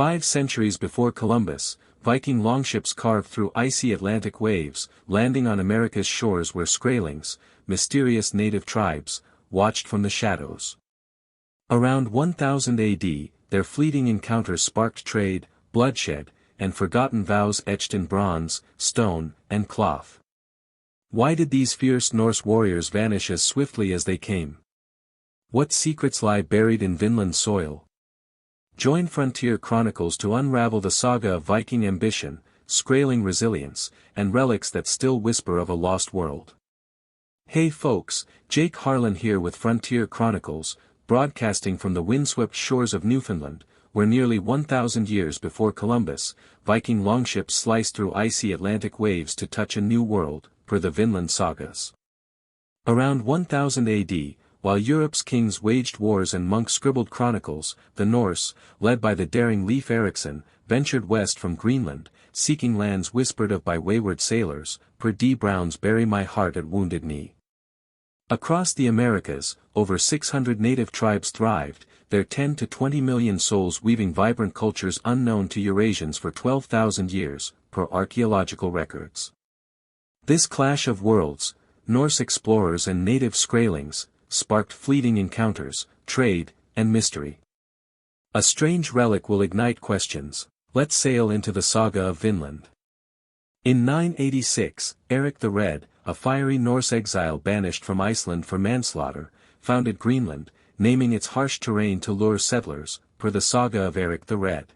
5 centuries before Columbus, Viking longships carved through icy Atlantic waves, landing on America's shores where Skraelings, mysterious native tribes, watched from the shadows. Around 1000 AD, their fleeting encounters sparked trade, bloodshed, and forgotten vows etched in bronze, stone, and cloth. Why did these fierce Norse warriors vanish as swiftly as they came? What secrets lie buried in Vinland soil? Join Frontier Chronicles to unravel the saga of Viking ambition, Skraeling resilience, and relics that still whisper of a lost world. Hey folks, Jake Harlan here with Frontier Chronicles, broadcasting from the windswept shores of Newfoundland, where nearly 1,000 years before Columbus, Viking longships sliced through icy Atlantic waves to touch a new world, per the Vinland sagas. Around 1000 AD, while Europe's kings waged wars and monks scribbled chronicles, the Norse, led by the daring Leif Erikson, ventured west from Greenland, seeking lands whispered of by wayward sailors, per D. Brown's Bury My Heart at Wounded Knee. Across the Americas, over 600 native tribes thrived, their 10 to 20 million souls weaving vibrant cultures unknown to Eurasians for 12,000 years, per archaeological records. This clash of worlds, Norse explorers and native Skraelings, sparked fleeting encounters, trade, and mystery. A strange relic will ignite questions. Let's sail into the saga of Vinland. In 986, Eric the Red, a fiery Norse exile banished from Iceland for manslaughter, founded Greenland, naming its harsh terrain to lure settlers, per the saga of Eric the Red.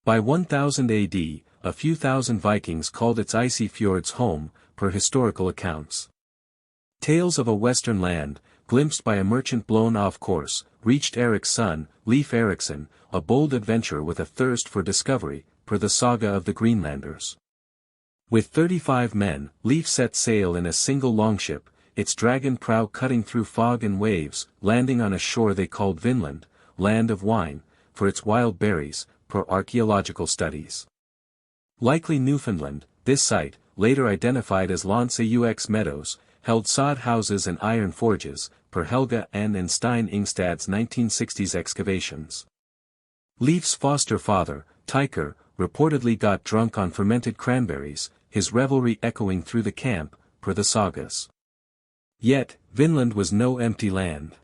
By 1000 AD, a few thousand Vikings called its icy fjords home, per historical accounts. Tales of a western land, glimpsed by a merchant blown off course, reached Eric's son, Leif Erikson, a bold adventurer with a thirst for discovery, per the saga of the Greenlanders. With 35 men, Leif set sail in a single longship, its dragon prow cutting through fog and waves, landing on a shore they called Vinland, land of wine, for its wild berries, per archaeological studies. Likely Newfoundland, this site, later identified as Lanse Meadows, held sod houses and iron forges, per Helga and Stein Ingstad's 1960s excavations. Leif's foster father, Tyker, reportedly got drunk on fermented cranberries, his revelry echoing through the camp, per the sagas. Yet, Vinland was no empty land.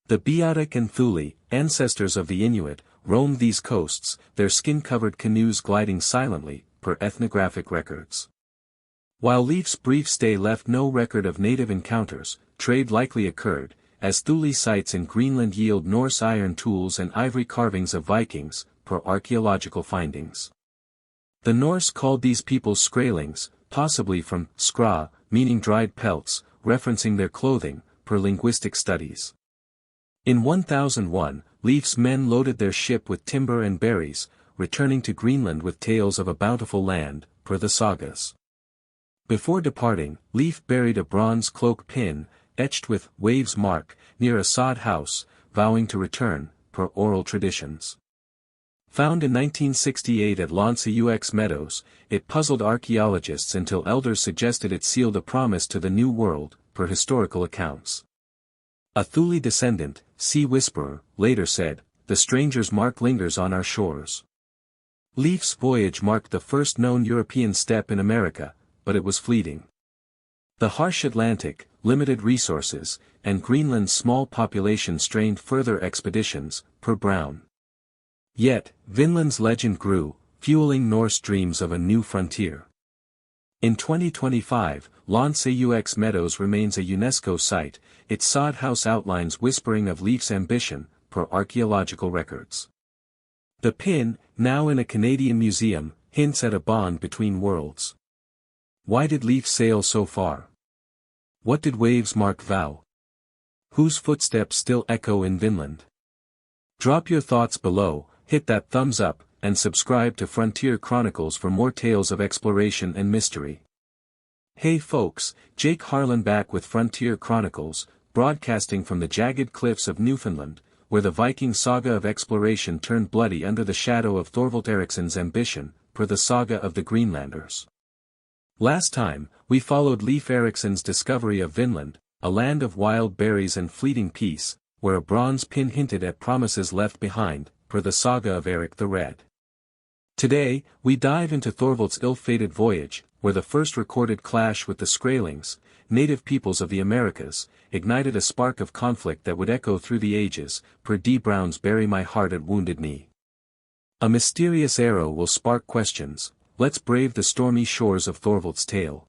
The Beothuk and Thule, ancestors of the Inuit, roamed these coasts, their skin-covered canoes gliding silently, per ethnographic records. While Leif's brief stay left no record of native encounters, trade likely occurred, as Thule sites in Greenland yield Norse iron tools and ivory carvings of Vikings, per archaeological findings. The Norse called these peoples Skraelings, possibly from skra, meaning dried pelts, referencing their clothing, per linguistic studies. In 1001, Leif's men loaded their ship with timber and berries, returning to Greenland with tales of a bountiful land, per the sagas. Before departing, Leif buried a bronze cloak pin, etched with waves mark, near a sod house, vowing to return, per oral traditions. Found in 1968 at Lanse Meadows, it puzzled archaeologists until elders suggested it sealed a promise to the New World, per historical accounts. A Thule descendant, Sea Whisperer, later said, "The stranger's mark lingers on our shores." Leif's voyage marked the first known European step in America, but it was fleeting. The harsh Atlantic, limited resources, and Greenland's small population strained further expeditions, per Brown. Yet, Vinland's legend grew, fueling Norse dreams of a new frontier. In 2025, Lanse Meadows remains a UNESCO site, its sod house outlines whispering of Leif's ambition, per archaeological records. The pin, now in a Canadian museum, hints at a bond between worlds. Why did Leif sail so far? What did waves mark vow? Whose footsteps still echo in Vinland? Drop your thoughts below, hit that thumbs up, and subscribe to Frontier Chronicles for more tales of exploration and mystery. Hey folks, Jake Harlan back with Frontier Chronicles, broadcasting from the jagged cliffs of Newfoundland, where the Viking saga of exploration turned bloody under the shadow of Thorvald Eriksson's ambition, per the saga of the Greenlanders. Last time, we followed Leif Erikson's discovery of Vinland, a land of wild berries and fleeting peace, where a bronze pin hinted at promises left behind, per the Saga of Eric the Red. Today, we dive into Thorvald's ill-fated voyage, where the first recorded clash with the Skraelings, native peoples of the Americas, ignited a spark of conflict that would echo through the ages, per D. Brown's Bury My Heart at Wounded Knee. A mysterious arrow will spark questions. Let's brave the stormy shores of Thorvald's tale.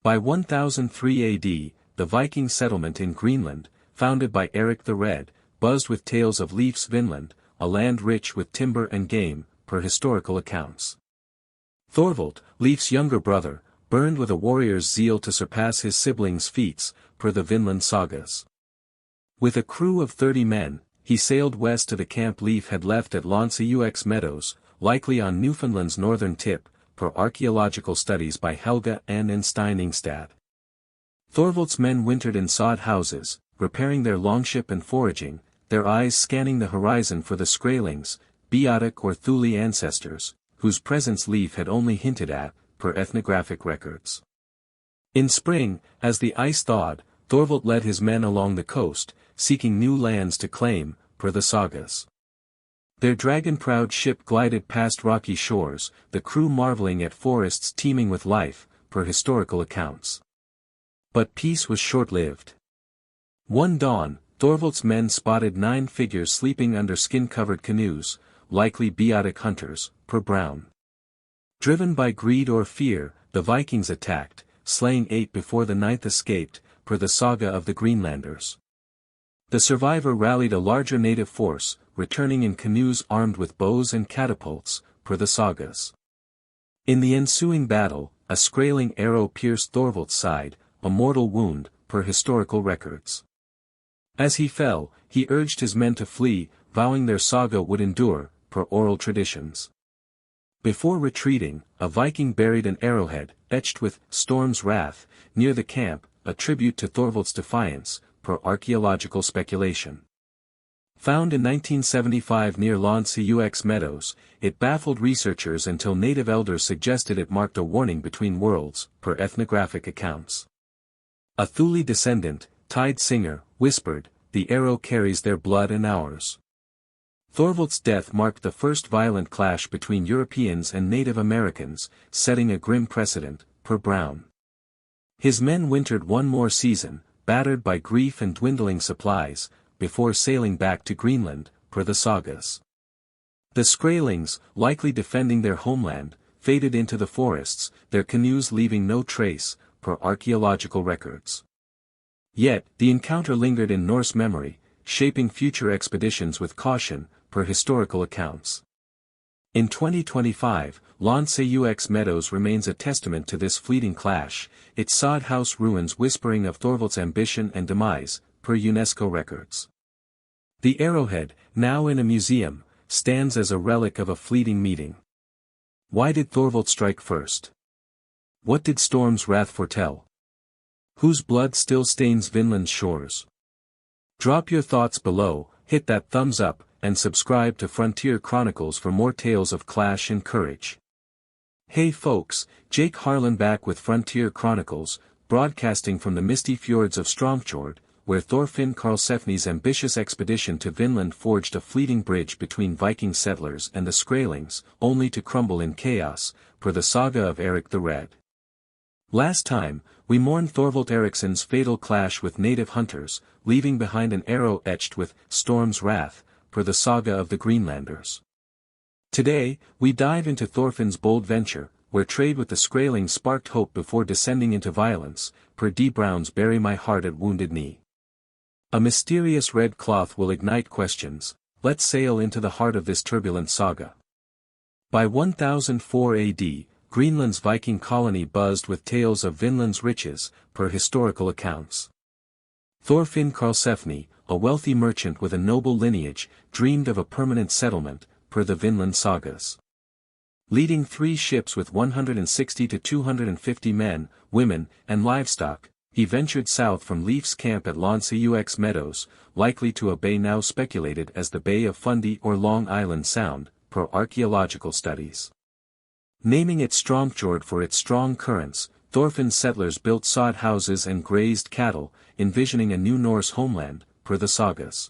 By 1003 AD, the Viking settlement in Greenland, founded by Eric the Red, buzzed with tales of Leif's Vinland, a land rich with timber and game, per historical accounts. Thorvald, Leif's younger brother, burned with a warrior's zeal to surpass his siblings' feats, per the Vinland sagas. With a crew of 30 men, he sailed west to the camp Leif had left at Longships Meadows, likely on Newfoundland's northern tip, per archaeological studies by Helga and Steiningstad. Thorvald's men wintered in sod houses, repairing their longship and foraging, their eyes scanning the horizon for the Skraelings, Beotic or Thule ancestors, whose presence Leif had only hinted at, per ethnographic records. In spring, as the ice thawed, Thorvald led his men along the coast, seeking new lands to claim, per the sagas. Their dragon-proud ship glided past rocky shores, the crew marveling at forests teeming with life, per historical accounts. But peace was short-lived. One dawn, Thorvald's men spotted 9 figures sleeping under skin-covered canoes, likely Beotic hunters, per Brown. Driven by greed or fear, the Vikings attacked, slaying 8 before the 9th escaped, per the Saga of the Greenlanders. The survivor rallied a larger native force, returning in canoes armed with bows and catapults, per the sagas. In the ensuing battle, a Skraeling arrow pierced Thorvald's side, a mortal wound, per historical records. As he fell, he urged his men to flee, vowing their saga would endure, per oral traditions. Before retreating, a Viking buried an arrowhead, etched with Storm's Wrath, near the camp, a tribute to Thorvald's defiance, per archaeological speculation. Found in 1975 near Longships Meadows, it baffled researchers until native elders suggested it marked a warning between worlds, per ethnographic accounts. A Thule descendant, Tide Singer, whispered, "The arrow carries their blood and ours." Thorvald's death marked the first violent clash between Europeans and Native Americans, setting a grim precedent, per Brown. His men wintered one more season, battered by grief and dwindling supplies, before sailing back to Greenland, per the sagas. The Skraelings, likely defending their homeland, faded into the forests, their canoes leaving no trace, per archaeological records. Yet, the encounter lingered in Norse memory, shaping future expeditions with caution, per historical accounts. In 2025, Longships Meadows remains a testament to this fleeting clash, its sod house ruins whispering of Thorvald's ambition and demise, per UNESCO records. The arrowhead, now in a museum, stands as a relic of a fleeting meeting. Why did Thorvald strike first? What did Storm's Wrath foretell? Whose blood still stains Vinland's shores? Drop your thoughts below, hit that thumbs up, and subscribe to Frontier Chronicles for more tales of clash and courage. Hey folks, Jake Harlan back with Frontier Chronicles, broadcasting from the misty fjords of Stromfjord, where Thorfinn Karlsefni's ambitious expedition to Vinland forged a fleeting bridge between Viking settlers and the Skraelings, only to crumble in chaos, per the Saga of Eric the Red. Last time, we mourned Thorvald Eriksson's fatal clash with native hunters, leaving behind an arrow etched with Storm's Wrath, per the Saga of the Greenlanders. Today, we dive into Thorfinn's bold venture, where trade with the Skraelings sparked hope before descending into violence, per D. Brown's Bury My Heart at Wounded Knee. A mysterious red cloth will ignite questions. Let's sail into the heart of this turbulent saga. By 1004 AD, Greenland's Viking colony buzzed with tales of Vinland's riches, per historical accounts. Thorfinn Karlsefni, a wealthy merchant with a noble lineage, dreamed of a permanent settlement, per the Vinland sagas. Leading 3 ships with 160 to 250 men, women, and livestock, he ventured south from Leif's camp at Longships Meadows, likely to a bay now speculated as the Bay of Fundy or Long Island Sound, per archaeological studies. Naming it Stromfjord for its strong currents, Thorfinn's settlers built sod houses and grazed cattle, envisioning a new Norse homeland, per the sagas.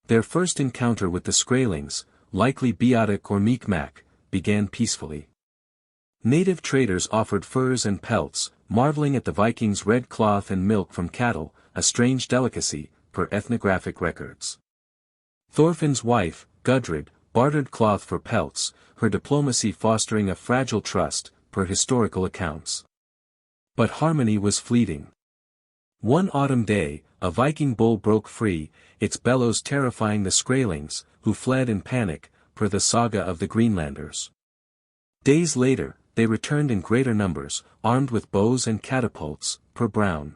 Their first encounter with the Skraelings, likely Beothuk or Mi'kmaq, began peacefully. Native traders offered furs and pelts, marveling at the Vikings' red cloth and milk from cattle, a strange delicacy, per ethnographic records. Thorfinn's wife, Gudrid, bartered cloth for pelts, her diplomacy fostering a fragile trust, per historical accounts. But harmony was fleeting. One autumn day, a Viking bull broke free, its bellows terrifying the Skraelings, who fled in panic, per the Saga of the Greenlanders. Days later, they returned in greater numbers, armed with bows and catapults, per Brown.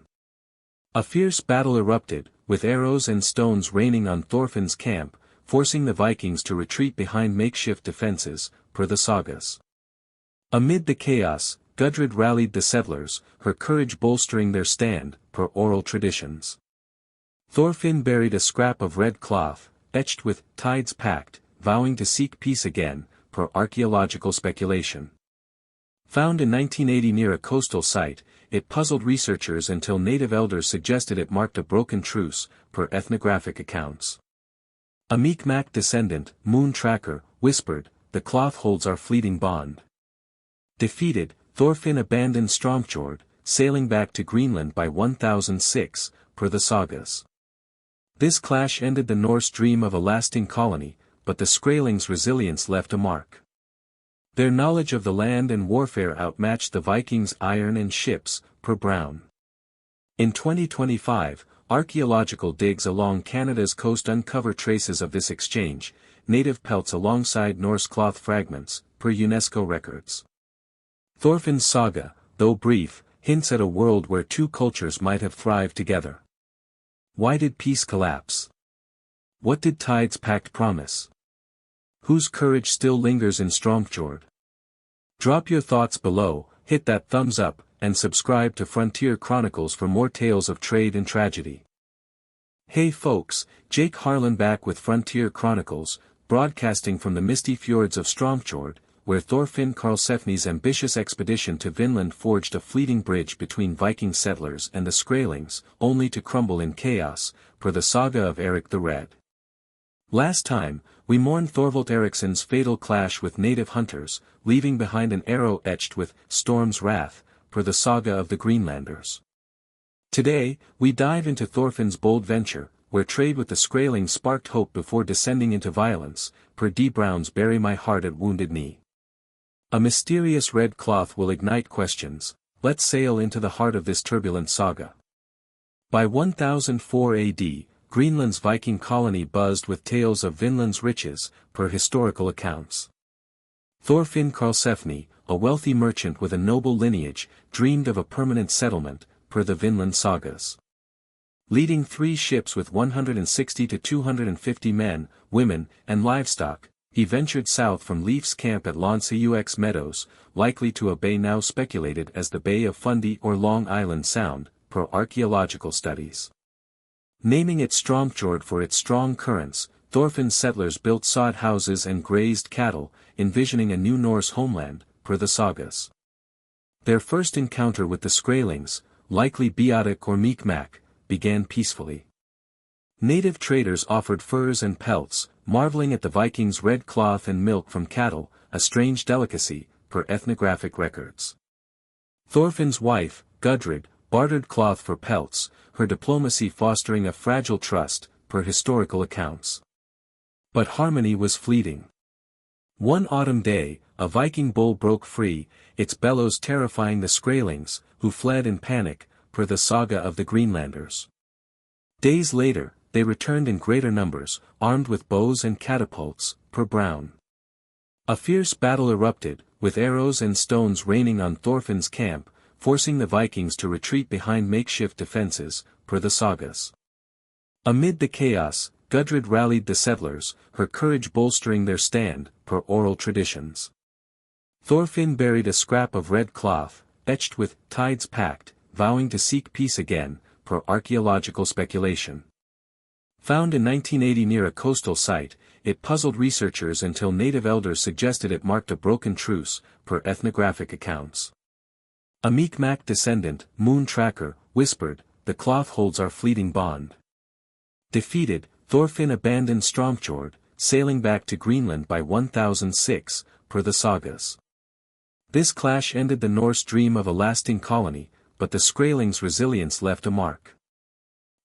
A fierce battle erupted, with arrows and stones raining on Thorfinn's camp, forcing the Vikings to retreat behind makeshift defenses, per the sagas. Amid the chaos, Gudrid rallied the settlers, her courage bolstering their stand, per oral traditions. Thorfinn buried a scrap of red cloth, etched with "Tides Pact," vowing to seek peace again, per archaeological speculation. Found in 1980 near a coastal site, it puzzled researchers until native elders suggested it marked a broken truce, per ethnographic accounts. A Mi'kmaq descendant, Moon Tracker, whispered, "The cloth holds our fleeting bond." Defeated, Thorfinn abandoned Stromfjord, sailing back to Greenland by 1006, per the sagas. This clash ended the Norse dream of a lasting colony, but the Skraelings' resilience left a mark. Their knowledge of the land and warfare outmatched the Vikings' iron and ships, per Brown. In 2025, archaeological digs along Canada's coast uncover traces of this exchange, native pelts alongside Norse cloth fragments, per UNESCO records. Thorfinn's saga, though brief, hints at a world where two cultures might have thrived together. Why did peace collapse? What did Tides Pact promise? Whose courage still lingers in Stromfjord? Drop your thoughts below, hit that thumbs up, and subscribe to Frontier Chronicles for more tales of trade and tragedy. Hey folks, Jake Harlan back with Frontier Chronicles, broadcasting from the misty fjords of Stromfjord, where Thorfinn Karlsefni's ambitious expedition to Vinland forged a fleeting bridge between Viking settlers and the Skraelings, only to crumble in chaos, per the saga of Eric the Red. Last time, we mourned Thorvald Eriksson's fatal clash with native hunters, leaving behind an arrow etched with "Storm's Wrath," per the saga of the Greenlanders. Today, we dive into Thorfinn's bold venture, where trade with the Skraelings sparked hope before descending into violence, per D. Brown's "Bury My Heart at Wounded Knee." A mysterious red cloth will ignite questions. Let's sail into the heart of this turbulent saga. By 1004 AD, Greenland's Viking colony buzzed with tales of Vinland's riches, per historical accounts. Thorfinn Karlsefni, a wealthy merchant with a noble lineage, dreamed of a permanent settlement, per the Vinland sagas. Leading 3 ships with 160 to 250 men, women, and livestock, he ventured south from Leif's camp at Longships Meadows, likely to a bay now speculated as the Bay of Fundy or Long Island Sound, per archaeological studies. Naming it Stromfjord for its strong currents, Thorfinn's settlers built sod houses and grazed cattle, envisioning a new Norse homeland, per the sagas. Their first encounter with the Skraelings, likely Beothuk or Mi'kmaq, began peacefully. Native traders offered furs and pelts, marveling at the Vikings' red cloth and milk from cattle, a strange delicacy, per ethnographic records. Thorfinn's wife, Gudrid, bartered cloth for pelts, her diplomacy fostering a fragile trust, per historical accounts. But harmony was fleeting. One autumn day, a Viking bull broke free, its bellows terrifying the Skraelings, who fled in panic, per the saga of the Greenlanders. Days later, they returned in greater numbers, armed with bows and catapults, per Brown. A fierce battle erupted, with arrows and stones raining on Thorfinn's camp, forcing the Vikings to retreat behind makeshift defenses, per the sagas. Amid the chaos, Gudrid rallied the settlers, her courage bolstering their stand, per oral traditions. Thorfinn buried a scrap of red cloth, etched with "Tides Pact," vowing to seek peace again, per archaeological speculation. Found in 1980 near a coastal site, it puzzled researchers until native elders suggested it marked a broken truce, per ethnographic accounts. A Mi'kmaq descendant, Moon Tracker, whispered, "The cloth holds our fleeting bond." Defeated, Thorfinn abandoned Stromfjord, sailing back to Greenland by 1006, per the sagas. This clash ended the Norse dream of a lasting colony, but the Skraelings' resilience left a mark.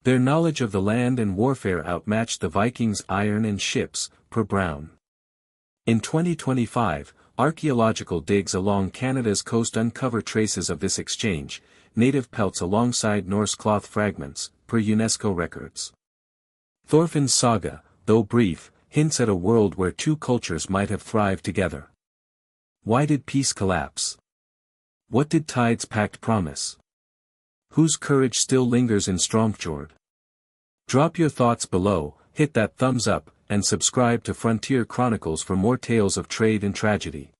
Their knowledge of the land and warfare outmatched the Vikings' iron and ships, per Brown. In 2025, archaeological digs along Canada's coast uncover traces of this exchange, native pelts alongside Norse cloth fragments, per UNESCO records. Thorfinn's saga, though brief, hints at a world where two cultures might have thrived together. Why did peace collapse? What did Tide's pact promise? Whose courage still lingers in Stromfjord? Drop your thoughts below, hit that thumbs up, and subscribe to Frontier Chronicles for more tales of trade and tragedy.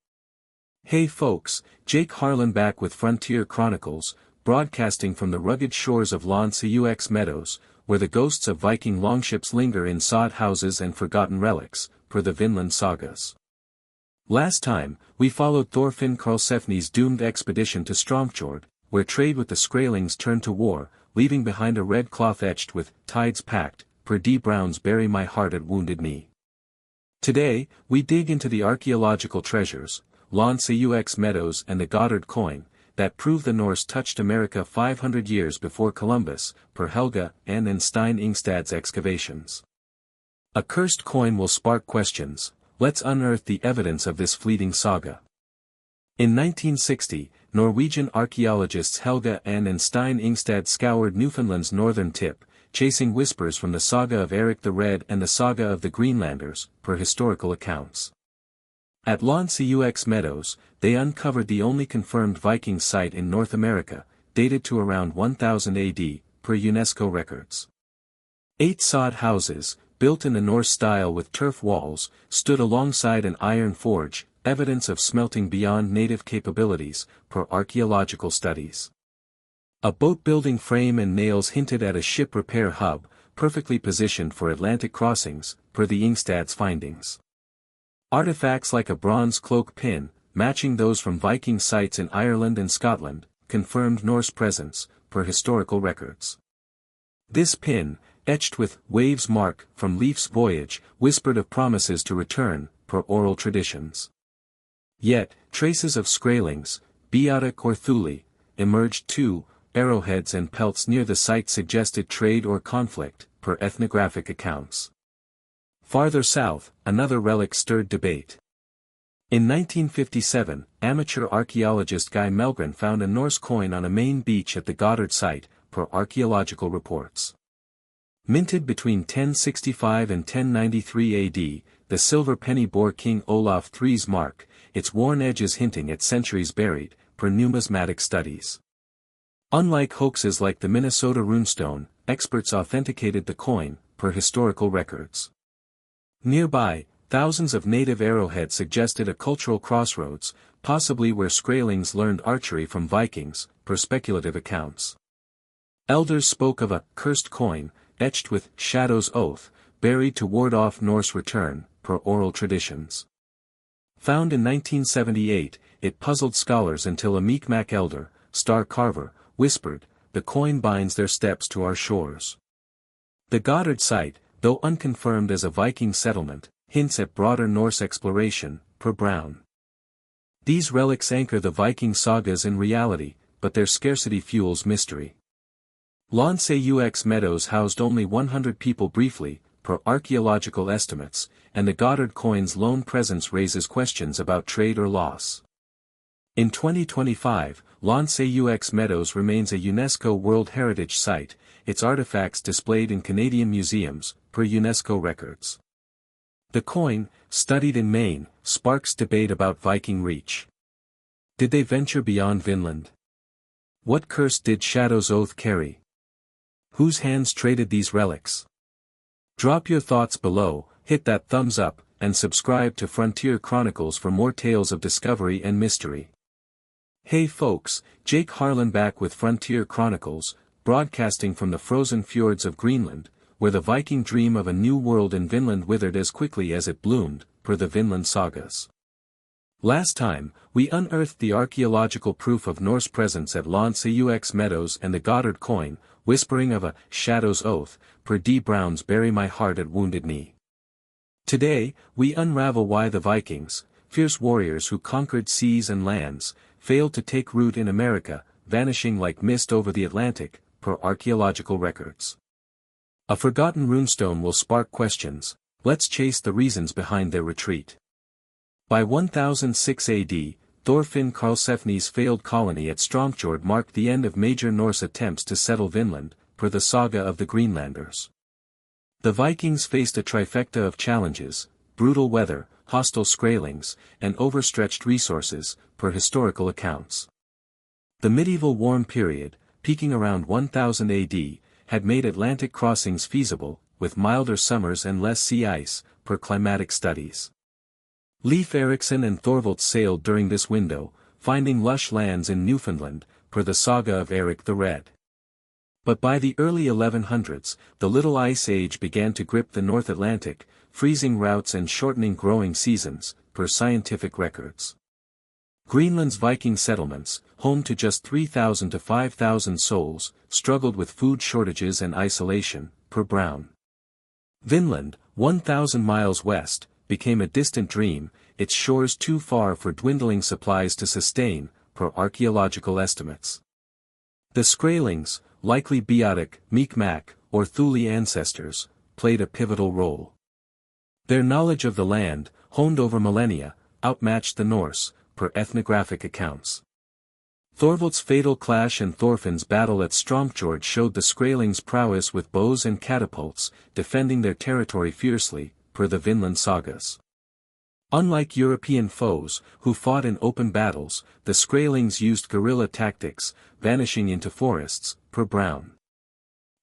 Hey folks, Jake Harlan back with Frontier Chronicles, broadcasting from the rugged shores of Longships Meadows, where the ghosts of Viking longships linger in sod houses and forgotten relics, per the Vinland sagas. Last time, we followed Thorfinn Karlsefni's doomed expedition to Stromfjord, where trade with the Skraelings turned to war, leaving behind a red cloth etched with Tide's Pact, per D. Brown's Bury My Heart at Wounded Knee. Today, we dig into the archaeological treasures, Longships Meadows and the Goddard coin, that prove the Norse touched America 500 years before Columbus, per Helga and Stein Ingstad's excavations. A cursed coin will spark questions. Let's unearth the evidence of this fleeting saga. In 1960, Norwegian archaeologists Helga and Stein Ingstad scoured Newfoundland's northern tip, chasing whispers from the Saga of Eric the Red and the Saga of the Greenlanders, per historical accounts. At Longships Meadows, they uncovered the only confirmed Viking site in North America, dated to around 1000 AD, per UNESCO records. 8 sod houses, built in the Norse style with turf walls, stood alongside an iron forge, evidence of smelting beyond native capabilities, per archaeological studies. A boat-building frame and nails hinted at a ship repair hub, perfectly positioned for Atlantic crossings, per the Ingstad's findings. Artifacts like a bronze cloak pin, matching those from Viking sites in Ireland and Scotland, confirmed Norse presence, per historical records. This pin, etched with Waves Mark from Leif's voyage, whispered of promises to return, per oral traditions. Yet, traces of Skraelings, Beothuk or Thule, emerged too. Arrowheads and pelts near the site suggested trade or conflict, per ethnographic accounts. Farther south, another relic stirred debate. In 1957, amateur archaeologist Guy Melgren found a Norse coin on a Maine beach at the Goddard site, per archaeological reports. Minted between 1065 and 1093 AD, the silver penny bore King Olaf III's mark, its worn edges hinting at centuries buried, per numismatic studies. Unlike hoaxes like the Minnesota runestone, experts authenticated the coin, per historical records. Nearby, thousands of native arrowheads suggested a cultural crossroads, possibly where Skraelings learned archery from Vikings, per speculative accounts. Elders spoke of a cursed coin, etched with Shadow's Oath, buried to ward off Norse return, per oral traditions. Found in 1978, it puzzled scholars until a Mi'kmaq elder, Star Carver, whispered, "The coin binds their steps to our shores." The Goddard site, though unconfirmed as a Viking settlement, hints at broader Norse exploration, per Brown. These relics anchor the Viking sagas in reality, but their scarcity fuels mystery. Longships Meadows housed only 100 people briefly, per archaeological estimates, and the Goddard coin's lone presence raises questions about trade or loss. In 2025, Longships Meadows remains a UNESCO World Heritage Site, its artifacts displayed in Canadian museums, per UNESCO records. The coin, studied in Maine, sparks debate about Viking reach. Did they venture beyond Vinland? What curse did Shadow's Oath carry? Whose hands traded these relics? Drop your thoughts below, hit that thumbs up, and subscribe to Frontier Chronicles for more tales of discovery and mystery. Hey folks, Jake Harlan back with Frontier Chronicles, broadcasting from the frozen fjords of Greenland, where the Viking dream of a new world in Vinland withered as quickly as it bloomed, per the Vinland sagas. Last time, we unearthed the archaeological proof of Norse presence at Longships Meadows and the Goddard coin, whispering of a shadow's oath, per D. Brown's bury my heart at wounded knee. Today, we unravel why the Vikings, fierce warriors who conquered seas and lands, failed to take root in America, vanishing like mist over the Atlantic, per archaeological records. A forgotten runestone will spark questions. Let's chase the reasons behind their retreat. By 1006 AD, Thorfinn Karlsefni's failed colony at Stromfjord marked the end of major Norse attempts to settle Vinland, per the Saga of the Greenlanders. The Vikings faced a trifecta of challenges: brutal weather, hostile Skraelings, and overstretched resources, per historical accounts. The medieval warm period, peaking around 1000 AD, had made Atlantic crossings feasible, with milder summers and less sea ice, per climatic studies. Leif Erikson and Thorvald sailed during this window, finding lush lands in Newfoundland, per the Saga of Eric the Red. But by the early 1100s, the Little Ice Age began to grip the North Atlantic, freezing routes and shortening growing seasons, per scientific records. Greenland's Viking settlements, home to just 3,000 to 5,000 souls, struggled with food shortages and isolation, per Brown. Vinland, 1,000 miles west, became a distant dream, its shores too far for dwindling supplies to sustain, per archaeological estimates. The Skraelings, likely Beothuk, Mi'kmaq, or Thule ancestors, played a pivotal role. Their knowledge of the land, honed over millennia, outmatched the Norse, per ethnographic accounts. Thorvald's fatal clash and Thorfinn's battle at Stromfjord showed the Skraelings' prowess with bows and catapults, defending their territory fiercely, per the Vinland sagas. Unlike European foes, who fought in open battles, the Skraelings used guerrilla tactics, vanishing into forests, per Brown.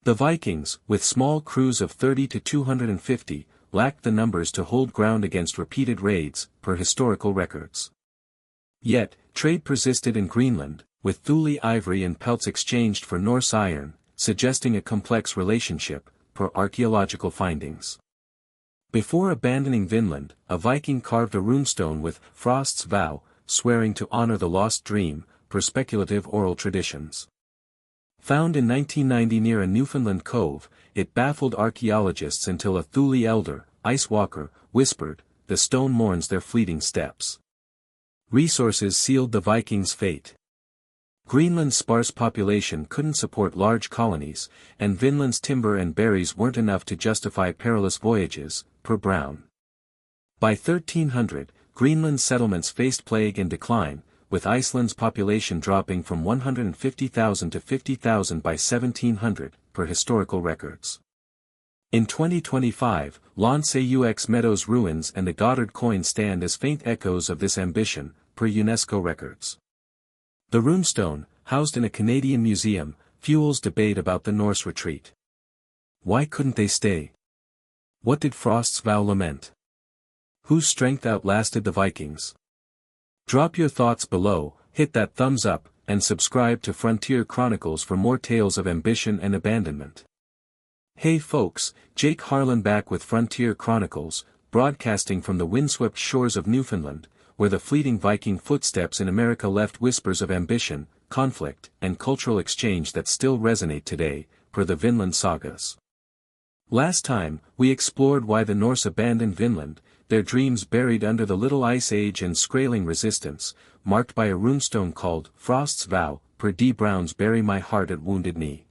The Vikings, with small crews of 30 to 250, lacked the numbers to hold ground against repeated raids, per historical records. Yet, trade persisted in Greenland, with Thule ivory and pelts exchanged for Norse iron, suggesting a complex relationship, per archaeological findings. Before abandoning Vinland, a Viking carved a runestone with Frost's vow, swearing to honor the lost dream, per speculative oral traditions. Found in 1990 near a Newfoundland cove, it baffled archaeologists until a Thule elder, Ice Walker, whispered, "The stone mourns their fleeting steps." Resources sealed the Vikings' fate. Greenland's sparse population couldn't support large colonies, and Vinland's timber and berries weren't enough to justify perilous voyages, per Brown. By 1300, Greenland's settlements faced plague and decline, with Iceland's population dropping from 150,000 to 50,000 by 1700, per historical records. In 2025, Lonsaux Meadows ruins and the Goddard coin stand as faint echoes of this ambition, per UNESCO records. The runestone, housed in a Canadian museum, fuels debate about the Norse retreat. Why couldn't they stay? What did Frost's vow lament? Whose strength outlasted the Vikings? Drop your thoughts below, hit that thumbs up, and subscribe to Frontier Chronicles for more tales of ambition and abandonment. Hey folks, Jake Harlan back with Frontier Chronicles, broadcasting from the windswept shores of Newfoundland, where the fleeting Viking footsteps in America left whispers of ambition, conflict, and cultural exchange that still resonate today, per the Vinland sagas. Last time, we explored why the Norse abandoned Vinland, their dreams buried under the Little Ice Age and Skraeling resistance, marked by a runestone called Frost's Vow, per D. Brown's Bury My Heart at Wounded Knee.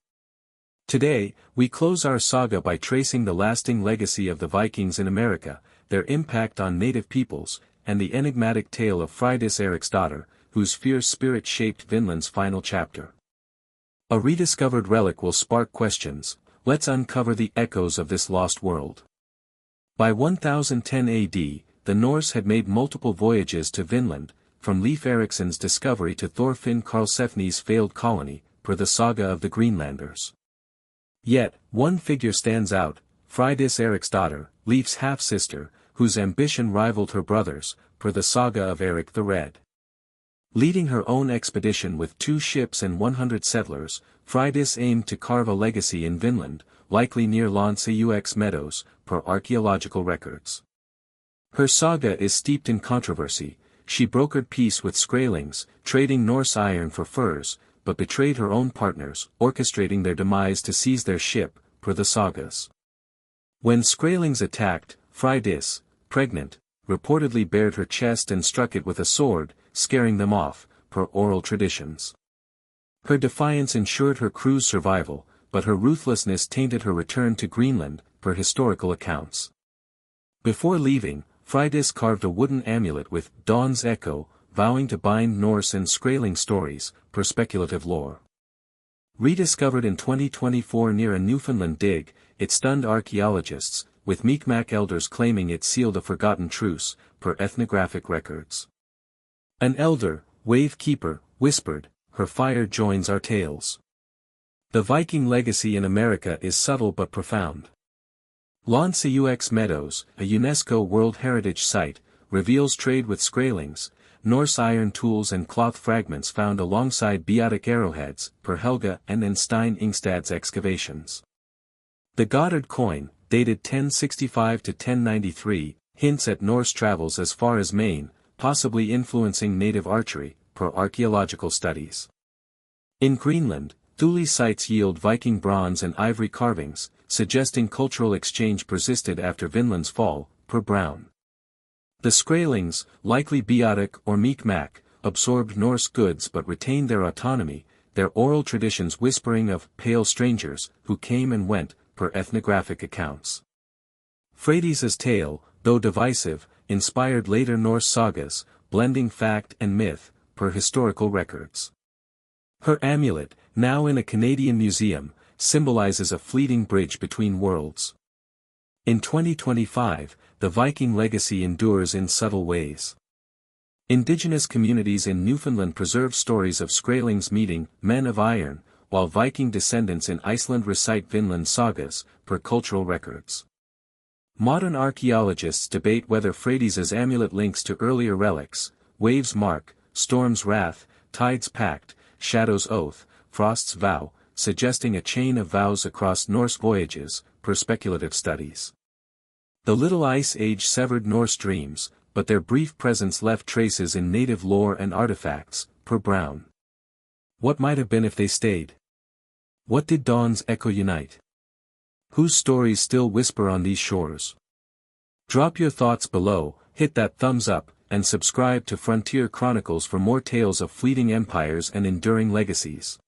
Today, we close our saga by tracing the lasting legacy of the Vikings in America, their impact on native peoples, and the enigmatic tale of Freydis Eriksdottir, whose fierce spirit shaped Vinland's final chapter. A rediscovered relic will spark questions. Let's uncover the echoes of this lost world. By 1010 AD, the Norse had made multiple voyages to Vinland, from Leif Erikson's discovery to Thorfinn Karlsefni's failed colony, per the Saga of the Greenlanders. Yet, one figure stands out, Freydis Eriksdottir, Leif's half-sister, whose ambition rivaled her brother's, per the Saga of Eric the Red. Leading her own expedition with 2 ships and 100 settlers, Freydis aimed to carve a legacy in Vinland, likely near Lonsaux Meadows, per archaeological records. Her saga is steeped in controversy. She brokered peace with Skraelings, trading Norse iron for furs, but betrayed her own partners, orchestrating their demise to seize their ship, per the sagas. When Skraelings attacked, Freydis, pregnant, reportedly bared her chest and struck it with a sword, scaring them off, per oral traditions. Her defiance ensured her crew's survival, but her ruthlessness tainted her return to Greenland, per historical accounts. Before leaving, Freydis carved a wooden amulet with Dawn's Echo, vowing to bind Norse and Skraeling stories, per speculative lore. Rediscovered in 2024 near a Newfoundland dig, it stunned archaeologists, with Mi'kmaq elders claiming it sealed a forgotten truce, per ethnographic records. An elder, Wave Keeper, whispered, "Her fire joins our tales." The Viking legacy in America is subtle but profound. Longships Meadows, a UNESCO World Heritage Site, reveals trade with Skraelings, Norse iron tools and cloth fragments found alongside Beotic arrowheads, per Helga and Stein Ingstad's excavations. The Goddard coin, dated 1065 to 1093, hints at Norse travels as far as Maine, possibly influencing native archery, per archaeological studies. In Greenland, Thule sites yield Viking bronze and ivory carvings, suggesting cultural exchange persisted after Vinland's fall, per Brown. The Skraelings, likely Beotic or Mi'kmaq, absorbed Norse goods but retained their autonomy, their oral traditions whispering of pale strangers who came and went, per ethnographic accounts. Freydis's tale, though divisive, inspired later Norse sagas, blending fact and myth, per historical records. Her amulet, now in a Canadian museum, symbolizes a fleeting bridge between worlds. In 2025, the Viking legacy endures in subtle ways. Indigenous communities in Newfoundland preserve stories of Skraelings meeting men of iron, while Viking descendants in Iceland recite Vinland sagas, per cultural records. Modern archaeologists debate whether Freydis's amulet links to earlier relics, Wave's Mark, Storm's Wrath, Tide's Pact, Shadow's Oath, Frost's Vow, suggesting a chain of vows across Norse voyages, per speculative studies. The Little Ice Age severed Norse dreams, but their brief presence left traces in native lore and artifacts, per Brown. What might have been if they stayed? What did Dawn's Echo unite? Whose stories still whisper on these shores? Drop your thoughts below, hit that thumbs up, and subscribe to Frontier Chronicles for more tales of fleeting empires and enduring legacies.